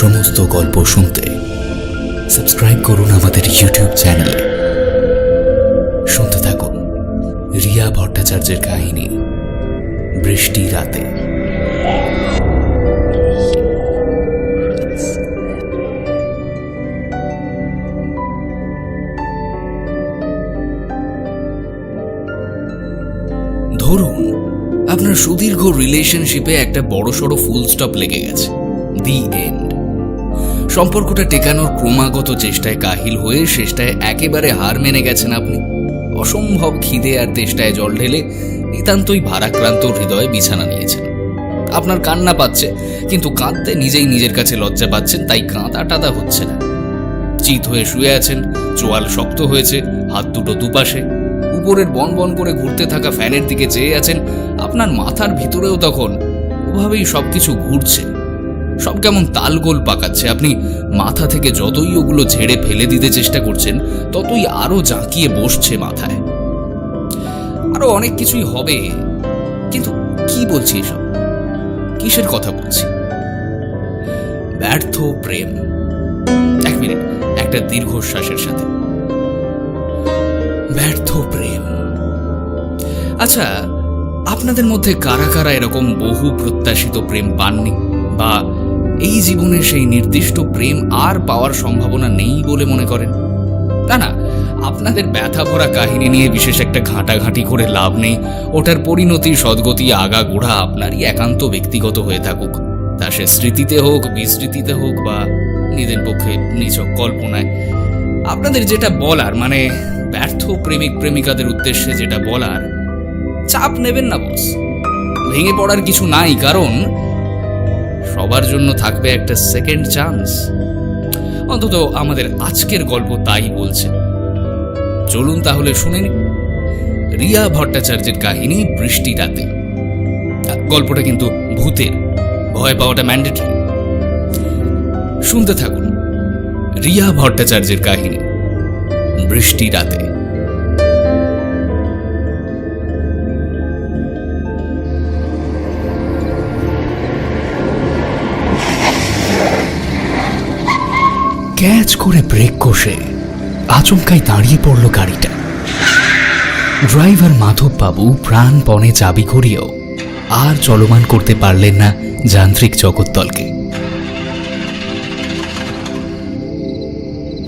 সমস্ত গল্প শুনতে সাবস্ক্রাইব করুন আমাদের ইউটিউব চ্যানেলে। শুনতে থাকুন রিয়া ভট্টাচার্যের কাহিনী বৃষ্টি রাতে। ধরুন আপনার সুদীর্ঘ রিলেশনশিপে একটা বড়সড় ফুল স্টপ লেগে গেছে, দি এন্ড। সম্পর্কটা টেকানোর ক্রমাগত চেষ্টায় কাহিল হয়ে শেষটায় একেবারে হার মেনে গেছেন আপনি। অসম্ভব খিদে আর তেষ্টায় জল ঢেলে নিতান্তই ভারাক্রান্ত হৃদয়ে বিছানা নিয়েছেন। আপনার কান্না পাচ্ছে, কিন্তু কাঁদতে নিজেই নিজের কাছে লজ্জা পাচ্ছেন, তাই কাঁদা টাদা হচ্ছে না। চিত হয়ে শুয়ে আছেন, চোয়াল শক্ত হয়েছে, হাত দুটো দুপাশে, উপরের বন বন করে ঘুরতে থাকা ফ্যানের দিকে চেয়ে আছেন। আপনার মাথার ভিতরেও তখন ওভাবেই সবকিছু ঘুরছে, সব কেমন তালগোল পাকাচ্ছে। আপনি মাথা থেকে যতই ওগুলো ঝেড়ে ফেলে দিতে চেষ্টা করছেন, ততই আরো জাঁকিয়ে বসছে মাথায়। আরো অনেক কিছুই হবে, কিন্তু কি বলছি এসব? কিসের কথা বলছি? ব্যর্থ প্রেম। এক মিনিট, একটা দীর্ঘশ্বাসের সাথে। ব্যর্থ প্রেম। আচ্ছা, আপনাদের মধ্যে কারা কারা এরকম বহু প্রত্যাশিত প্রেম পাননি, বা এই জীবনে সেই নির্দিষ্ট প্রেম আর পাওয়ার সম্ভাবনা নেই বলে মনে করেন? না, আপনাদের ব্যথা ভরা কাহিনী নিয়ে বিশেষ একটা ঘাঁটাঘাঁটি করে লাভ নেই। ওটার পরিণতি সদ্গতি আগা গোড়া আপনারই একান্ত ব্যক্তিগত হয়ে থাকুক, তা সে স্মৃতিতে হোক, বিস্মৃতিতে হোক, বা নিজের পক্ষে নিছক কল্পনায়। আপনাদের যেটা বলার, মানে ব্যর্থ প্রেমিক প্রেমিকাদের উদ্দেশ্যে যেটা বলার, চাপ নেবেন না বস, ভেঙে পড়ার কিছু নাই, কারণ সবার জন্য থাকবে একটা সেকেন্ড চান্স। অন্তত আমাদের আজকের গল্প তাই বলছে। চলুন তাহলে শুনে নিন রিয়া ভট্টাচার্যের কাহিনী বৃষ্টি রাতে। গল্পটা কিন্তু ভূতের, ভয় পাওয়াটা ম্যান্ডেটরি। শুনতে থাকুন রিয়া ভট্টাচার্যের কাহিনী বৃষ্টি রাতে। ক্যাচ করে ব্রেক কষে আচমকাই দাঁড়িয়ে পড়ল গাড়িটা। ড্রাইভার মাধববাবু প্রাণপণে চাবি ঘুরিয়েও আর চলমান করতে পারলেন না যান্ত্রিক জগৎতলকে।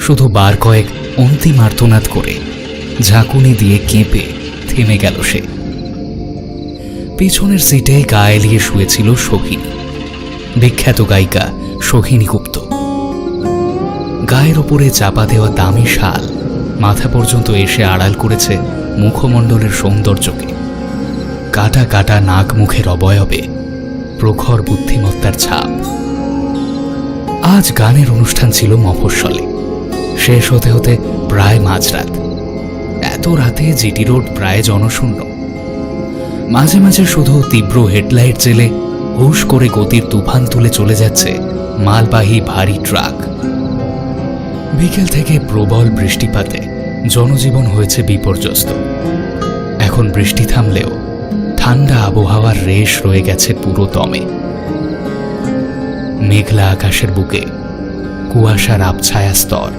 শুধু বার কয়েক অন্তিম আর্তনাদ করে ঝাঁকুনি দিয়ে কেঁপে থেমে গেল সে। পেছনের সিটে গা এলিয়ে শুয়েছিল সোহিনী, বিখ্যাত গায়িকা সোহিনী গুপ্ত। গায়ের ওপরে চাপা দেওয়া দামি শাল মাথা পর্যন্ত এসে আড়াল করেছে মুখমণ্ডলের সৌন্দর্যকে। কাটা কাটা নাক মুখের অবয়বে প্রখর বুদ্ধিমত্তার ছাপ। আজ গানের অনুষ্ঠান ছিল মফস্বলে, শেষ হতে হতে প্রায় মাঝরাত। এত রাতে জিটি রোড প্রায় জনশূন্য। মাঝে মাঝে শুধু তীব্র হেডলাইট জেলে হুশ করে গতির তুফান তুলে চলে যাচ্ছে মালবাহী ভারী ট্রাক। বিকেল থেকে প্রবল বৃষ্টিপাতে জনজীবন হয়েছে বিপর্যস্ত। এখন বৃষ্টি থামলেও ঠান্ডা আবহাওয়ার রেশ রয়ে গেছে পুরো দমে। মেঘলা আকাশের বুকে কুয়াশার আবছায়া স্তর।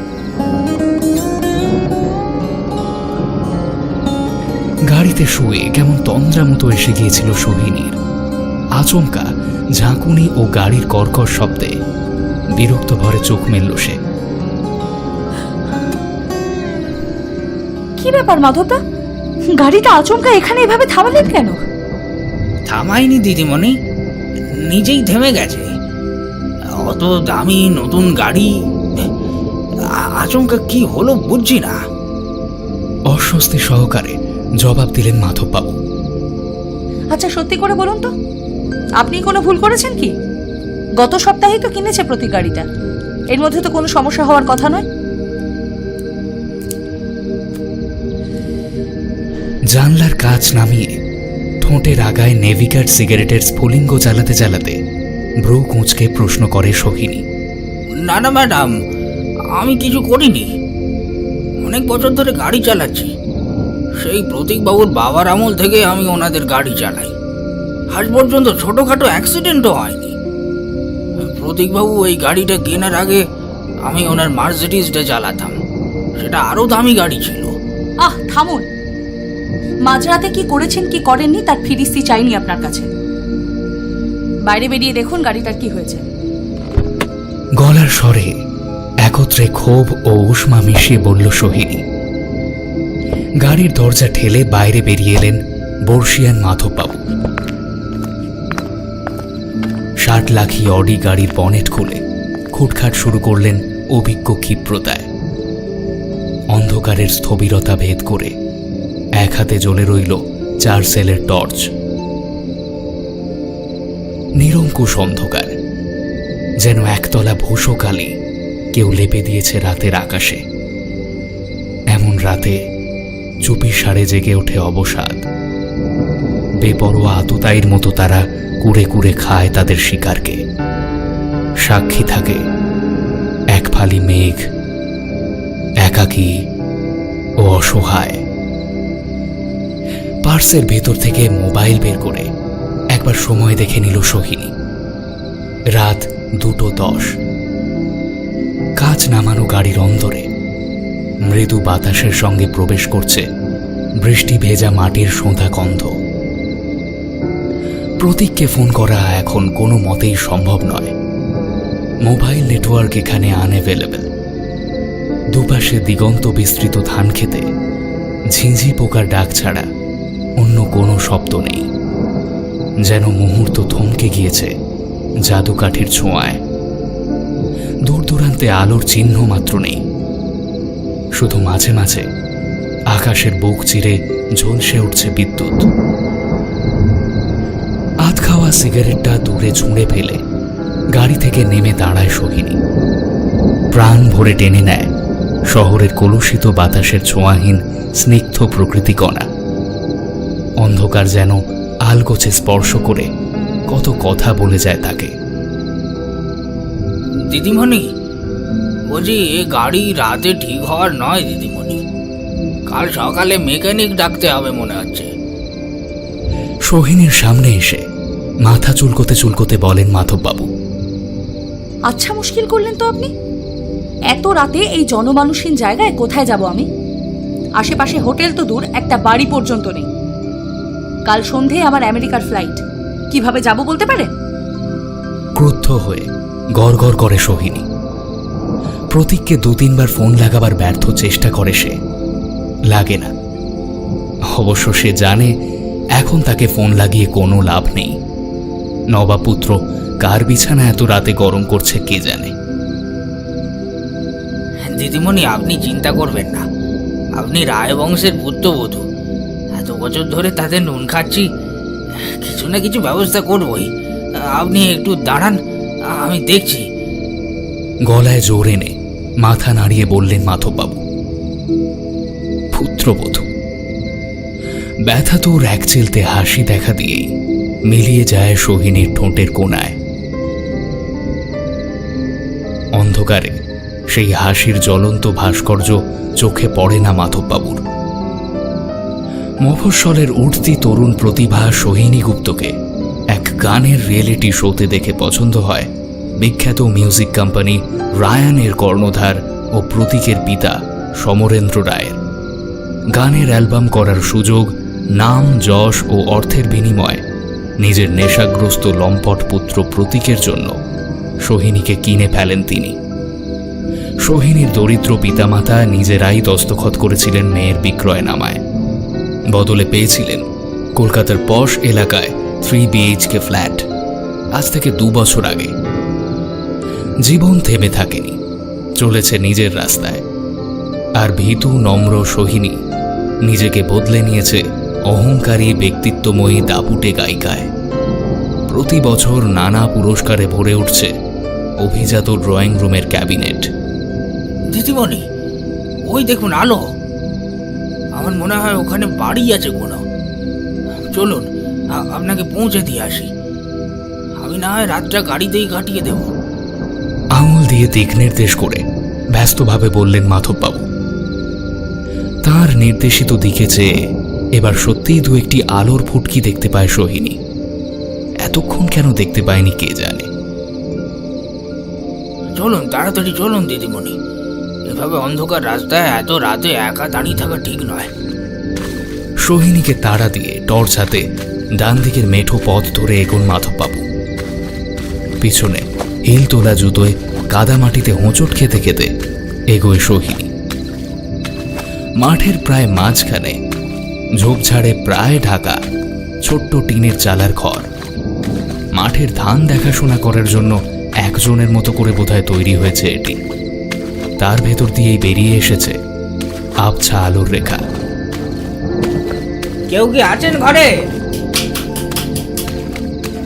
গাড়িতে শুয়ে কেমন তন্দ্রা মতো এসে গিয়েছিল সোহিনীর। আচমকা ঝাঁকুনি ও গাড়ির কর্কশ শব্দে বিরক্ত ভরে চোখ মেলল সে। কি ব্যাপার মাধবদা, গাড়িটা আচমকা এখানে এভাবে থামালেন কেন? থামাইনি দিদিমণি, নিজেই থেমে গেছে। অত দামি নতুন গাড়ি, আচমকা কি হলো বুঝছি না। অস্বস্তি সহকারে জবাব দিলেন মাধববাবু। আচ্ছা সত্যি করে বলুন তো, আপনি কোনো ভুল করেছেন কি? গত সপ্তাহেই তো কিনেছে প্রতি গাড়িটা, এর মধ্যে তো কোনো সমস্যা হওয়ার কথা নয়। জানলার কাঁচ নামিয়ে ঠোঁটের আগায় নেভিকার সিগারেটের স্ফুলিঙ্গ জ্বালাতে জ্বালাতে ভ্রু কুঁচকে প্রশ্ন করে সোহিনী। না না ম্যাডাম, আমি কিছু করিনি। অনেক বছর ধরে গাড়ি চালাচ্ছি, সেই প্রতীকবাবুর বাবার আমল থেকে আমি ওনাদের গাড়ি চালাই। আজ পর্যন্ত ছোটখাটো অ্যাক্সিডেন্টও হয়নি। প্রতীকবাবু এই গাড়িটা কেনার আগে আমি ওনার মার্সিডিজটা চালাতাম। সেটা আরো দামি গাড়ি ছিল। আহ থামুন, মাঝরাতে কি করেছেন কি করেননি তার ফিরিস্তি চাইনি আপনার কাছে। বাইরে বেরিয়ে দেখুন গাড়িটার কি হয়েছে। গলার স্বরে একত্রে ক্ষোভ ও উষ্মা মিশিয়ে বলল সোহিনী। গাড়ির দরজা ঠেলে বাইরে বেরিয়ে এলেন বর্ষিয়ান মাধববাবু। ষাট লাখি অডি গাড়ির বনেট খুলে খুটখাট শুরু করলেন অভিজ্ঞ ক্ষিপ্রতায়। অন্ধকারের স্থবিরতা ভেদ করে এক হাতে জ্বলে রইল 4 সেলের টর্চ। নিরঙ্কুশ অন্ধকার, যেন একতলা ভূষকালি কেউ লেপে দিয়েছে রাতের আকাশে। এমন রাতে চুপি সারে জেগে ওঠে অবসাদ। বেপরোয়া আততায়ীর মতো তারা কুড়ে কুড়ে খায় তাদের শিকারকে। সাক্ষী থাকে এক ফালি মেঘ, একাকী ও অসহায়। পার্সের ভেতর থেকে মোবাইল বের করে একবার সময় দেখে নিল সোহিনী। রাত 2:10। কাঁচ নামানো গাড়ির অন্দরে মৃদু বাতাসের সঙ্গে প্রবেশ করছে বৃষ্টি ভেজা মাটির সোঁধা গন্ধ। প্রতীককে ফোন করা এখন কোনো মতেই সম্ভব নয়। মোবাইল নেটওয়ার্ক এখানে আনঅ্যাভেলেবল। দুপাশে দিগন্ত বিস্তৃত ধান খেতে ঝিঁঝি পোকার ডাক ছাড়া অন্য কোনো শব্দ নেই। যেন মুহূর্ত থমকে গিয়েছে জাদুকাঠির ছোঁয়ায়। দূর দূরান্তে আলোর চিহ্ন মাত্র নেই। শুধু মাঝে মাঝে আকাশের বুক চিরে ঝলসে উঠছে বিদ্যুৎ। আধ খাওয়া সিগারেটটা দূরে ছুঁড়ে ফেলে গাড়ি থেকে নেমে দাঁড়ায় সোহিনী। প্রাণ ভরে টেনে নেয় শহরের কলুষিত বাতাসের ছোঁয়াহীন স্নিগ্ধ প্রকৃতিকণা। অন্ধকার যেন আলগোছে স্পর্শ করে কত কথা বলে যায় তাকে। দিদিমণি, বলছি এ গাড়ি রাতে ঠিক হওয়ার নয় দিদিমণি। কাল সকালে মেকানিক ডাকতে হবে মনে হচ্ছে। সোহিনীর সামনে এসে মাথা চুলকোতে চুলকোতে বলেন মাধববাবু। আচ্ছা মুশকিল করলেন তো আপনি। এত রাতে এই জনমানুষহীন জায়গায় কোথায় যাব আমি? আশেপাশে হোটেল তো দূর, একটা বাড়ি পর্যন্ত নেই। কাল সন্ধে আমার আমেরিকার ফ্লাইট, কিভাবে যাব বলতে পারেন? ক্রুদ্ধ হয়ে গড়গড় করে সোহিনী। প্রতীককে 2-3 বার ফোন লাগাবার ব্যর্থ চেষ্টা করে সে, লাগে না। অবশ্য সে জানে এখন তাকে ফোন লাগিয়ে কোনো লাভ নেই। নবাপুত্র কার বিছানা এত রাতে গরম করছে কে জানে। দিদিমণি, আপনি চিন্তা করবেন না। আপনি রায়বংশের পুত্রবধূ, এত বছর ধরে তাদের নুন খাচ্ছি, কিছু না কিছু ব্যবস্থা করবই। আপনি একটু দাঁড়ান, আমি দেখছি। গলায় জোর এনে মাথা নাড়িয়ে বললেন মাধববাবু। পুত্রবধূ, ব্যথা তোর এক চিলতে হাসি দেখা দিয়েই মিলিয়ে যায় সোহিনীর ঠোঁটের কোণায়। অন্ধকারে সেই হাসির জ্বলন্ত ভাস্কর্য চোখে পড়ে না মাধববাবুর। মফস্বলের উঠতি তরুণ প্রতিভা সোহিনী গুপ্তকে এক গানের রিয়েলিটি শোতে দেখে পছন্দ হয় বিখ্যাত মিউজিক কোম্পানি রায়ানের কর্ণধার ও প্রতীকের পিতা সমরেন্দ্র রায়ের। গানের অ্যালবাম করার সুযোগ, নাম, যশ ও অর্থের বিনিময়ে নিজের নেশাগ্রস্ত লম্পট পুত্র প্রতীকের জন্য সোহিনীকে কিনে ফেলেন তিনি। সোহিনীর দরিদ্র পিতামাতা নিজেরাই দস্তখত করেছিলেন মেয়ের বিক্রয়নামায়। বদলে পেয়েছিলেন কলকাতার পশ এলাকায় 3 BHK ফ্ল্যাট। আজ থেকে 2 বছর আগে জীবন থেমে থাকেনি, চলেছে নিজের রাস্তায়। আর ভীতু নম্র সোহিনী নিজেকে বদলে নিয়েছে অহংকারী ব্যক্তিত্বময়ী দাপুটে গায়িকায়। প্রতি বছর নানা পুরস্কারে ভরে উঠছে অভিজাত ড্রয়িং রুমের ক্যাবিনেট। দিদিমণি, ওই দেখুন আলো। আমার মনে হয় ওখানে বাড়ি আছে কোনো। চলুন আপনাকে পৌঁছে দিয়ে আসি। আমি না হয় রাতটা গাড়িতেই কাটিয়ে দেব। আঙুল দিয়ে দিক নির্দেশ করে ব্যস্তভাবে বললেন মাধববাবু। তার নির্দেশিত দিকে চেয়ে এবার সত্যিই 2-1টি আলোর ফুটকি দেখতে পায় সোহিনী। এতক্ষণ কেন দেখতে পায়নি কে জানে। চলুন, তাড়াতাড়ি চলুন দিদিমণি। এভাবে অন্ধকার রাস্তায় এত রাতে একা দাঁড়িয়ে থাকা ঠিক নয়। সোহিনীকে তাড়া দিয়ে টর্চ হাতে ডান দিকের মেঠো পথ ধরে এগোন মাধববাবু। পিছনে হিল তোলা জুতোয় কাদা মাটিতে হোঁচট খেতে খেতে এগোয় সোহিনী। মাঠের প্রায় মাঝখানে ঝোপঝাড়ে প্রায় ঢাকা ছোট্ট টিনের চালার ঘর। মাঠের ধান দেখাশোনা করার জন্য একজনের মতো করে বোধহয় তৈরি হয়েছে এটি। তার ভেতর দিয়েই বেরিয়ে এসেছে আবছা আলোর রেখা। কেউ কি আছেন ঘরে?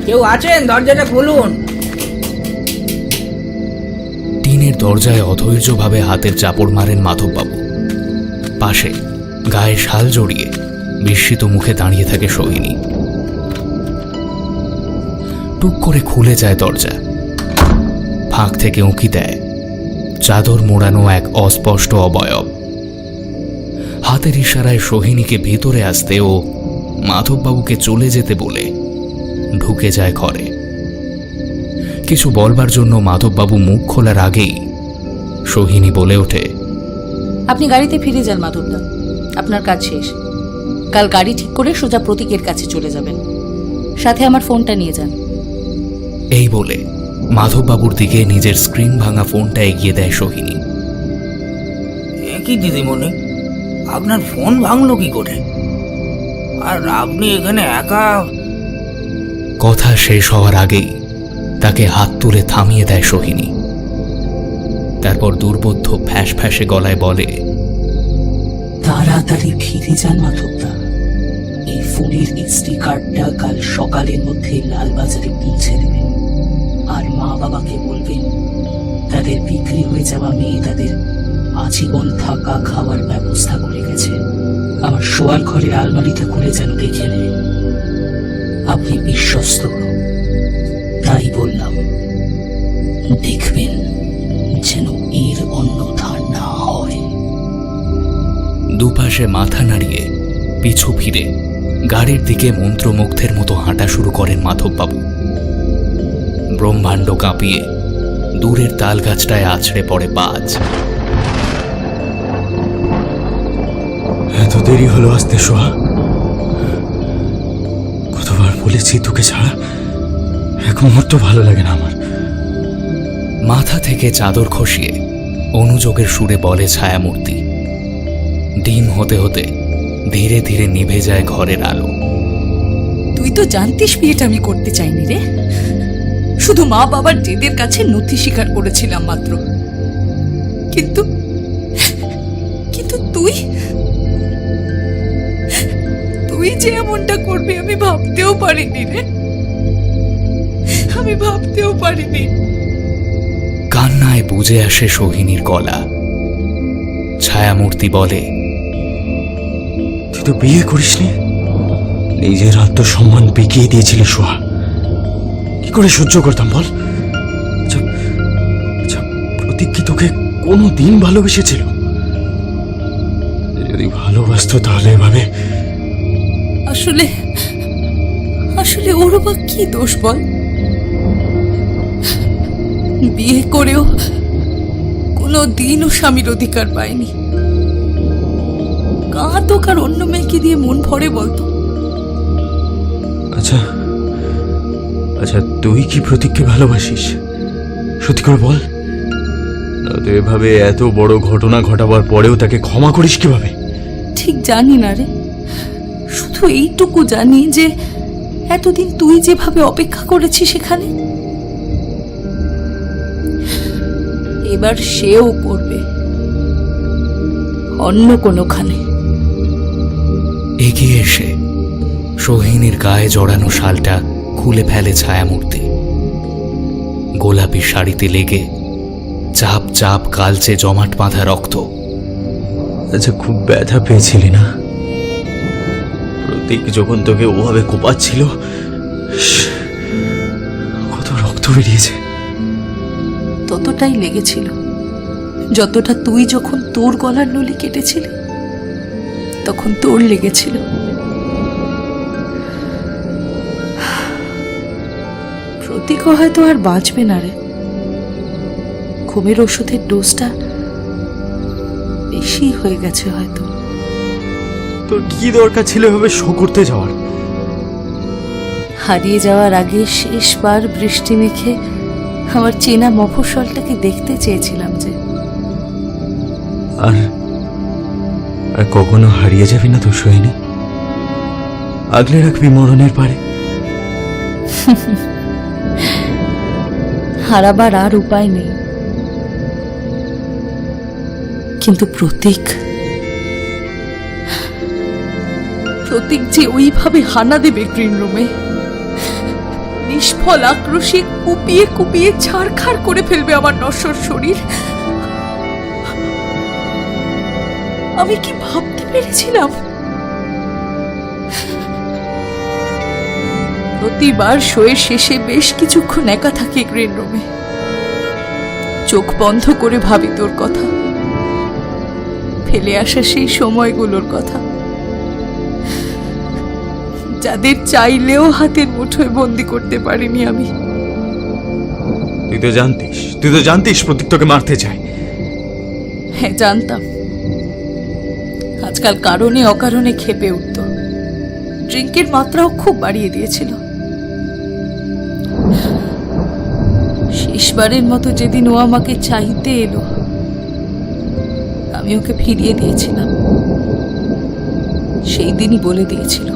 কেউ আছেন? দরজাটা খুলুন। টিনের দরজায় অধৈর্যভাবে হাতের চাপড় মারেন মাধববাবু। পাশে গায়ে শাল জড়িয়ে বিস্মিত মুখে দাঁড়িয়ে থাকে সোহিনী। টুক করে খুলে যায় দরজা। ফাঁক থেকে উঁকি দেয় চাদর মোড়ানো এক অস্পষ্ট অবয়ব। হাতের ইশারায় সোহিনীকে ভিতরে আসতে ও মাধববাবুকে চলে যেতে বলে ঢুকে যায় ঘরে। কিছু বলবার জন্য মাধববাবু মুখ খোলার আগেই সোহিনী বলে ওঠে, আপনি গাড়িতে ফিরে যান মাধবদা, আপনার কাজ শেষ। কাল গাড়ি ঠিক করে সোজা প্রতীকের কাছে চলে যাবেন, সাথে আমার ফোনটা নিয়ে যান। এই বলে মাধববাবুর দিকে নিজের স্ক্রিন ভাঙা ফোনটা এগিয়ে দেয় সোহিনী। কি দিদিমণি, আপনার ফোন ভাঙলো কি করে? আর আপনি এখানে একা? কথা শেষ হওয়ার আগেই তাকে হাত তুলে থামিয়ে দেয় সোহিনী। তারপর দুর্বোধ্য ফ্যাঁস ফ্যাঁসে গলায় বলে, তাড়াতাড়ি ফিরে যান মাধবদা। এই ফোনের এসডি কার্ডটা কাল সকালের মধ্যে লালবাজারে পৌঁছে দেবেন। আর মা বাবাকে বলবেন তাদের বিক্রি হয়ে যাওয়া মেয়ে তাদের আজীবন থাকা খাওয়ার ব্যবস্থা করে গেছে। আমার শোয়ার ঘরের আলমারিতে করে যেন দেখে নেয়। আপনি বিশ্বস্ত, তাই বললাম। দেখবেন যেন এর অন্যথা না হয়। দুপাশে মাথা নাড়িয়ে পিছু ফিরে গাড়ির দিকে মন্ত্রমুগ্ধের মতো হাঁটা শুরু করেন মাধববাবু। ব্রহ্মাণ্ড কাঁপিয়ে দূরের তাল গাছটায় আছড়ে পড়ে বাজ। এত দেরি হলো আসতে সোহা? কতবার বলেছি তোকে ছাড়া এক মুহূর্ত ভালো লাগে না আমার। মাথা থেকে চাদর খসিয়ে অনুযোগের সুরে বলে ছায়ামূর্তি। ডিম হতে হতে ধীরে ধীরে নিভে যায় ঘরের আলো। তুই তো জানতিস বিয়েটা আমি করতে চাইনি রে। শুধু মা বাবার জেদের কাছে নথি স্বীকার করেছিলাম মাত্র। কিন্তু কিন্তু তুই তুই যে এমনটা করবি আমি ভাবতেও পারিনি রে। আমি ভাবতেও পারিনি। কান্নায় বুঝে আসে সোহিনীর গলা। ছায়ামূর্তি বলে, তুই তো বিয়ে করিসনি, নিজের আত্মসম্মান বিকিয়ে দিয়েছিলি সোহা। কি করে সহ্য করতাম বল? আচ্ছা আচ্ছা, প্রতীক কি তোকে কোনো দিন ভালোবেসেছিল? যদি ভালোবাসতো তাহলে এভাবে। আসলে আসলে ওর বা কি দোষ বল? বিয়ে করেও কোনো দিনও স্বামীর অধিকার পায়নি। কাঁ তো কার অন্য মেয়েকে দিয়ে মন ভরে বলতো? আচ্ছা আচ্ছা, তুই কি প্রতীককে ভালোবাসিস? সত্যি করে বল। তো এভাবে এত বড় ঘটনা ঘটাবার পরেও তাকে ক্ষমা করিস কিভাবে? ঠিক জানি না রে, শুধু এইটুকু জানি যে এতদিন তুই যেভাবে অপেক্ষা করেছিস সেখানে, এবার সেও করবে অন্য কোনোখানে। এগিয়ে এসে সোহিনীর গায়ে জড়ানো শালটা খুলে ফেলে ছায়ামূর্তি। গোলাপি শাড়িতে লেগে চাপ চাপ কালচে জমাট বাঁধা রক্ত। আচ্ছা, খুব ব্যথা পেয়েছিলি না? প্রতীক যখন তোকে ওভাবে কোপাচ্ছিল কত রক্ত বেরিয়েছে। ততটাই লেগেছিল যতটা তুই যখন তোর গলার নলি কেটেছিলি তখন তোর লেগেছিল। প্রতীক হয়তো আর বাঁচবে না রে, ঘুমের ওষুধের ডোজটা বেশি হয়ে গেছে হয়তো। তোর কি দরকার ছিল এভাবে শো করতে যাওয়ার? হারিয়ে যাওয়ার আগে শেষবার বৃষ্টি মেখে আমার চেনা মফস্বলটাকে দেখতে চেয়েছিলাম যে। আর আর কখনো হারিয়ে যাবি না তো সোহিনী? আগলে রাখবি মরণের পারে। হারাবার আর উপায় নেই, কিন্তু প্রতীক যে ওইভাবে হানা দেবে গ্রিন রুমে, নিষ্ফল আক্রোশে কুপিয়ে কুপিয়ে ছাড়খাড় করে ফেলবে আমার নশ্বর শরীর, আমি কি ভাবতে পেরেছিলাম? প্রতিবার শোয়ের শেষে বেশ কিছুক্ষণ একা থাকি গ্রিন রুমে, চোখ বন্ধ করে ভাবি তোর কথা, ফেলে আসা সেই সময়গুলোর কথা, যাদের চাইলেও হাতের মুঠোয় বন্দি করতে পারিনি আমি। তুই তো জানতিস প্রতীক তোকে মারতে চায়। হ্যাঁ, জানতাম। আজকাল কারণে অকারণে ক্ষেপে উঠত, ড্রিঙ্কের মাত্রাও খুব বাড়িয়ে দিয়েছিল। শেষবারের মতো যেদিন ও আমাকে চাইতে এলো, আমি ওকে ফিরিয়ে দিয়েছিলাম। সেই দিনই বলে দিয়েছিল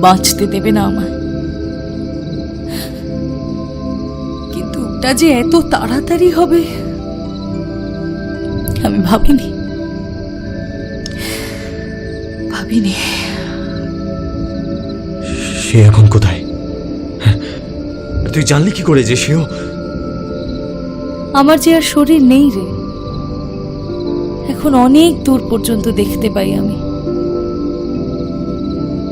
বাঁচতে দেবে না আমায়, কিন্তু ওটা যে এত তাড়াতাড়ি হবে আমি ভাবিনি। সে এখন কোথায়? তুই জানলি কি করে যে সেও? আমার যে আর শরীর নেই রে, এখন অনেক দূর পর্যন্ত দেখতে পাই আমি।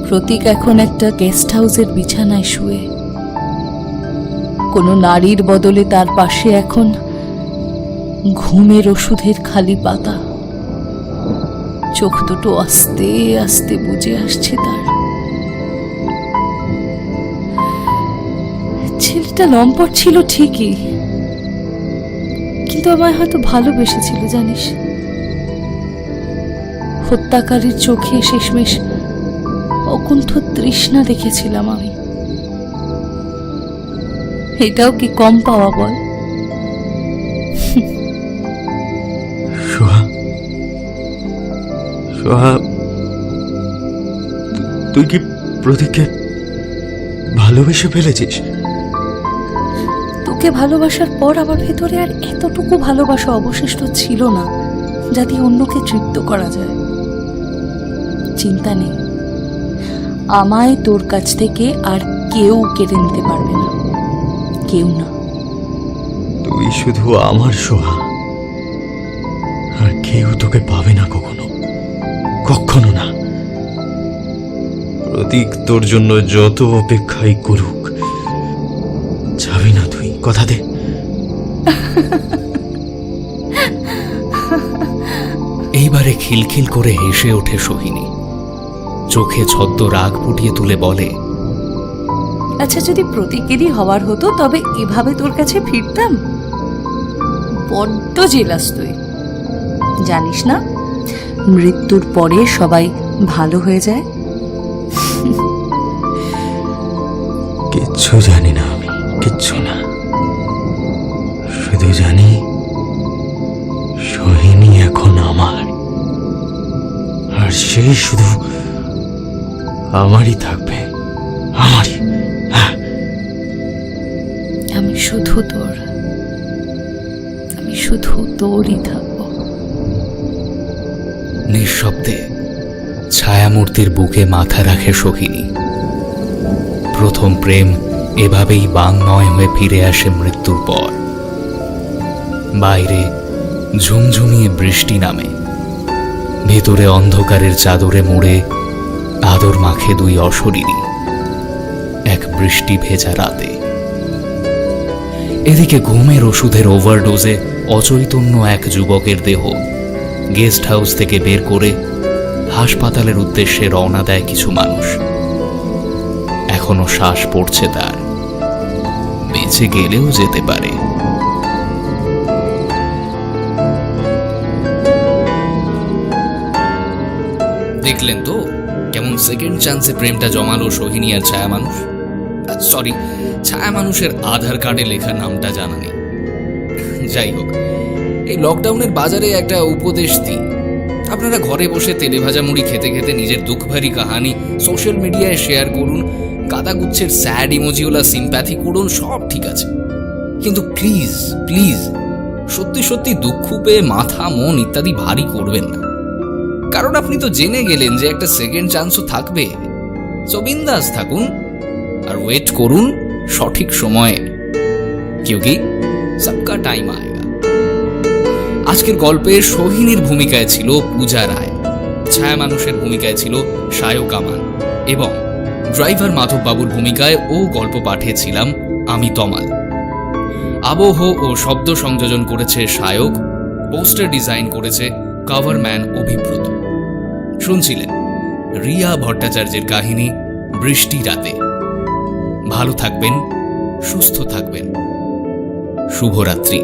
প্রতীক এখন একটা গেস্ট হাউসের বিছানায় শুয়ে, কোনো নারীর বদলে তার পাশে এখন ঘুমের ওষুধের খালি পাতা। চোখ দুটো আস্তে আস্তে বুজে আসছে তার। ছেলেটা লম্পট ছিল ঠিকই, কিন্তু আমায় হয়তো ভালোবেসেছিল জানিস। হত্যাকারীর চোখে শেষমেশ অকুণ্ঠ তৃষ্ণা দেখেছিলাম আমি। এটাও কি কম পাওয়া বল? সোহা, তুই কি প্রতীককে ভালোবেসে ফেলেছিস? তোকে ভালোবাসার পর আমার ভেতরে আর এতটুকু ভালোবাসা অবশিষ্ট ছিল না যা দিয়ে অন্যকে তৃপ্ত করা যায়। চিন্তা নেই, আমায় তোর কাছ থেকে আর কেউ কেড়ে নিতে পারবে না, কেউ না। তুই শুধু আমার সোহা, আর কেউ তোকে পাবে না কখনো, কখনো না। প্রতীক তোর জন্য যত অপেক্ষাই করুক, যাবি না তুই, কথা দে। এইবারে খিলখিল করে হেসে ওঠে সোহিনী, চোখে ছদ্ম রাগ ফুটিয়ে তুলে বলে, আচ্ছা, যদি প্রতীকেরই হওয়ার হতো তবে এভাবে তোর কাছে ফিরতাম? বড্ড জেলাস তুই, জানিস না মৃত্যুর পরে সবাই ভালো হয়ে যায়। কিচ্ছু জানি না আমি, কিচ্ছু না। শুধু জানি সোহিনী এখন আমার, আর সে শুধু আমারই থাকবে, আমারই। আমি শুধু তোরই থাকবো। নিঃশব্দে ছায়ামূর্তির বুকে মাথা রাখে সোহিনী। প্রথম প্রেম এভাবেই বাংময় হয়ে ফিরে আসে মৃত্যুর পর। বাইরে ঝুমঝুমিয়ে বৃষ্টি নামে, ভেতরে অন্ধকারের চাদরে মুড়ে আদর মাখে দুই অশরীরী এক বৃষ্টি ভেজা রাতে। এদিকে ঘুমের ওষুধের ওভারডোজে অচৈতন্য এক যুবকের দেহ গেস্ট হাউস থেকে বের করে হাসপাতালের উদ্দেশ্যে রওনা দেয় কিছু মানুষ। এখনো শ্বাস পড়ছে তার, বেঁচে গেলেও যেতে পারে। দেখলেন তো কেমন সেকেন্ড চান্সে প্রেমটা জমালো সোহিনী আর ছায়া মানুষ। সরি, ছায়া মানুষের আধার কার্ডে লেখা নামটা জানা নেই। যাই হোক, এই লকডাউনের বাজারে একটা উপদেশ দিই, আপনারা ঘরে বসে তেলে ভাজা মুড়ি খেতে খেতে নিজের দুঃখভারী কাহানি সোশ্যাল মিডিয়ায় শেয়ার করুন, গাদাগুচ্ছের স্যাড ইমোজিওলা সিম্প্যাথি করুন, সব ঠিক আছে, কিন্তু প্লিজ প্লিজ সত্যি সত্যি দুঃখ পেয়ে মাথা মন ইত্যাদি ভারী করবেন না, কারণ আপনি তো জেনে গেলেন যে একটা সেকেন্ড চান্সও থাকবে। সো বিন্দাস থাকুন আর ওয়েট করুন সঠিক সময়ে, কিউকি সবকা টাইম আয়েগা। আজকের গল্পে সোহিনীর ভূমিকায় ছিল পূজা রায়, ছায়া মানুষের ভূমিকায় ছিল সায়ক আমান এবং ড্রাইভার মাধব বাবুর ভূমিকায় ও গল্প পাঠিয়েছিলাম আমি তমাল। আবহ ও শব্দ সংযোজন করেছে সায়ক, পোস্টার ডিজাইন করেছে কভারম্যান অভিব্রত। শুনছিলেন রিয়া ভট্টাচার্যের কাহিনী বৃষ্টি রাতে। ভালো থাকবেন, সুস্থ থাকবেন, শুভরাত্রি।